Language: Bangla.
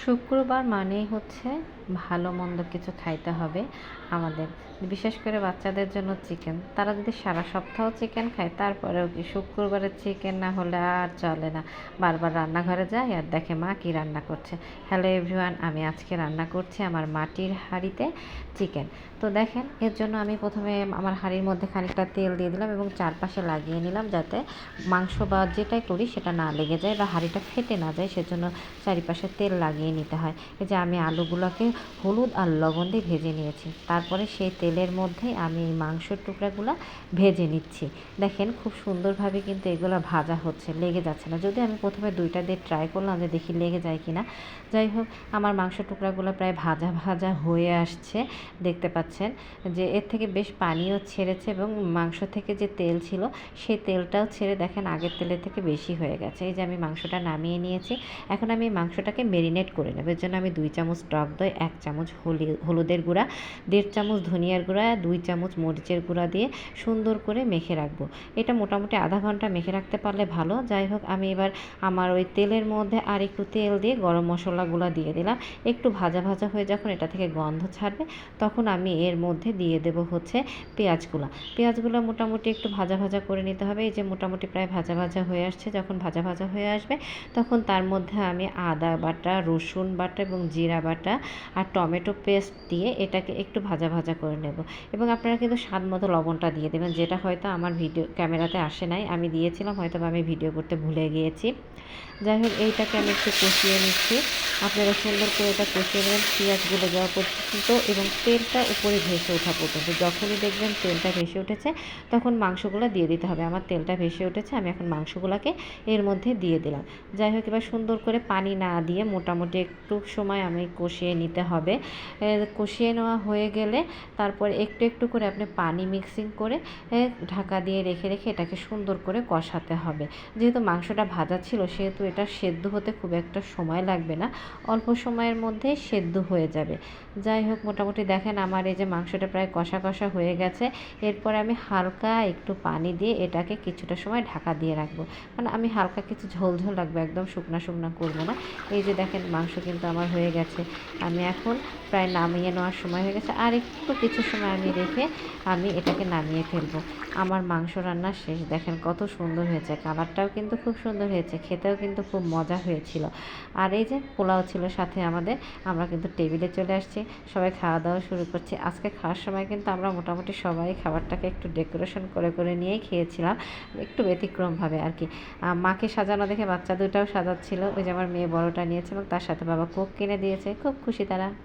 শুক্রবার মানেই হচ্ছে ভালো মন্দ কিছু খাইতে হবে আমাদের। বিশেষ করে বাচ্চাদের জন্য চিকেন। তারা যদি সারা সপ্তাহ চিকেন খায় তারপরেও কি শুক্রবারে চিকেন না হলে আর চলে না। বারবার রান্নাঘরে যায় আর দেখে মা কি রান্না করছে। হ্যালো এভরিওয়ান, আমি আজকে রান্না করছি আমার মাটির হাঁড়িতে চিকেন। তো দেখেন, এর জন্য আমি প্রথমে আমার হাঁড়ির মধ্যে খানিকটা তেল দিয়ে দিলাম এবং চারপাশে লাগিয়ে নিলাম, যাতে মাংস বা যেটাই করি সেটা না লেগে যায় বা হাঁড়িটা ফেটে না যায়, সেজন্য চারিপাশে তেল লাগিয়ে নিতে হয়। এই যে আমি আলুগুলোকে হলুদ আর লবণ দিয়ে ভেজে নিয়েছি, তারপরে সেই তেলের মধ্যে আমি এই মাংসের টুকরাগুলো ভেজে নিচ্ছি। দেখেন খুব সুন্দরভাবে কিন্তু এগুলো ভাজা হচ্ছে, লেগে যাচ্ছে না। যদি আমি প্রথমে দুইটা দিয়ে ট্রাই করলাম যে দেখি লেগে যায় কি না। যাই হোক, আমার মাংসের টুকরাগুলো প্রায় ভাজা ভাজা হয়ে আসছে। দেখতে পাচ্ছেন যে এর থেকে বেশ পানিও ছেড়েছে এবং মাংস থেকে যে তেল ছিল সেই তেলটাও ছেড়ে দেখেন আগের তেলের থেকে বেশি হয়ে গেছে। এই যে আমি মাংসটা নামিয়ে নিয়েছি। এখন আমি মাংসটাকে মেরিনেট করে নেব। এর জন্য আমি 2 চামচ টক দই, 1 চামচ হলুদের গুঁড়া, 1.5 চামচ ধনিয়ার গুঁড়া, 2 চামচ মরিচের গুঁড়া দিয়ে সুন্দর করে মেখে রাখবো। এটা মোটামুটি আধা ঘন্টা মেখে রাখতে পারলে ভালো। যাই হোক, আমি এবার আমার ওই তেলের মধ্যে আর একটু তেল দিয়ে গরম মশলাগুলো দিয়ে দিলাম। একটু ভাজা ভাজা হয়ে যখন এটা থেকে গন্ধ ছাড়বে তখন আমি এর মধ্যে দিয়ে দেব হচ্ছে পেঁয়াজগুলো মোটামুটি একটু ভাজা ভাজা করে নিতে হবে। এই যে মোটামুটি প্রায় ভাজা ভাজা হয়ে আসছে। যখন ভাজা ভাজা হয়ে আসবে তখন তার মধ্যে আমি আদা বাটা, রসুন বাটা এবং জিরা বাটা আর টমেটো পেস্ট দিয়ে এটাকে একটু ভাজা ভাজা করে নেব। এবং আপনারা কিন্তু স্বাদ মতো লবণটা দিয়ে দেবেন, যেটা হয়তো আমার ভিডিও ক্যামেরাতে আসে নাই, আমি দিয়েছিলাম, হয়তো আমি ভিডিও করতে ভুলে গিয়েছি। যাই হোক, এইটাকে আমি একটু কষিয়ে নিচ্ছি। আপনারা সুন্দর করে এটা কষিয়ে নেবেন পেঁয়াজগুলো দেওয়া পর্যন্ত এবং তেলটা উপরে ভেসে ওঠা পর্যন্ত। যখনই দেখবেন তেলটা ভেসে উঠেছে তখন মাংসগুলো দিয়ে দিতে হবে। আমার তেলটা ভেসে উঠেছে, আমি এখন মাংসগুলোকে এর মধ্যে দিয়ে দিলাম। যাই হোক, এবার সুন্দর করে পানি না দিয়ে মোটামুটি একটু সময় আমি কষিয়ে নিতে হবে। কষিয়ে নেওয়া হয়ে গেলে তারপর একটু একটু করে আপনি পানি মিক্সিং করে ঢাকা দিয়ে রেখে রেখে এটাকে সুন্দর করে কষাতে হবে। যেহেতু মাংসটা ভাজা ছিল সেহেতু এটা সেদ্ধ হতে খুব একটা সময় লাগবে না, অল্প সময়ের মধ্যে সেদ্ধ হয়ে যাবে। যাই হোক, মোটামুটি দেখেন আমার এই যে মাংসটা প্রায় কষা কষা হয়ে গেছে। এরপর আমি হালকা একটু পানি দিয়ে এটাকে কিছুটা সময় ঢাকা দিয়ে রাখবো। মানে আমি হালকা কিছু ঝোল ঝোল রাখবো, একদম শুকনা শুকনা করবো না। এই যে দেখেন মাংস কিন্তু আমার হয়ে গেছে। আমি এখন প্রায় নামিয়ে নেওয়ার সময় হয়ে গেছে, আর একটু কিছু সময় আমি রেখে আমি এটাকে নামিয়ে ফেলবো। আমার মাংস রান্না শেষ। দেখেন কত সুন্দর হয়েছে, কালারটাও কিন্তু খুব সুন্দর হয়েছে, খেতেও কিন্তু খুব মজা হয়েছিল। আর এই যে পোলাও ছিল সাথে আমাদের, আমরা কিন্তু টেবিলে চলে আসছি, সবাই খাওয়া দাওয়া শুরু করছি। আজকে খাওয়ার সময় কিন্তু আমরা মোটামুটি সবাই খাবারটাকে একটু ডেকোরেশন করে করে নিয়েই খেয়েছিলাম, একটু ব্যতিক্রমভাবে আর কি। মাকে সাজানো দেখে বাচ্চা দুটাও সাজাচ্ছিল। ওই যে আমার মেয়ে বড়টা নিয়েছে এবং তার সাথে বাবা কোক কিনে দিয়েছে, খুব খুশি তারা।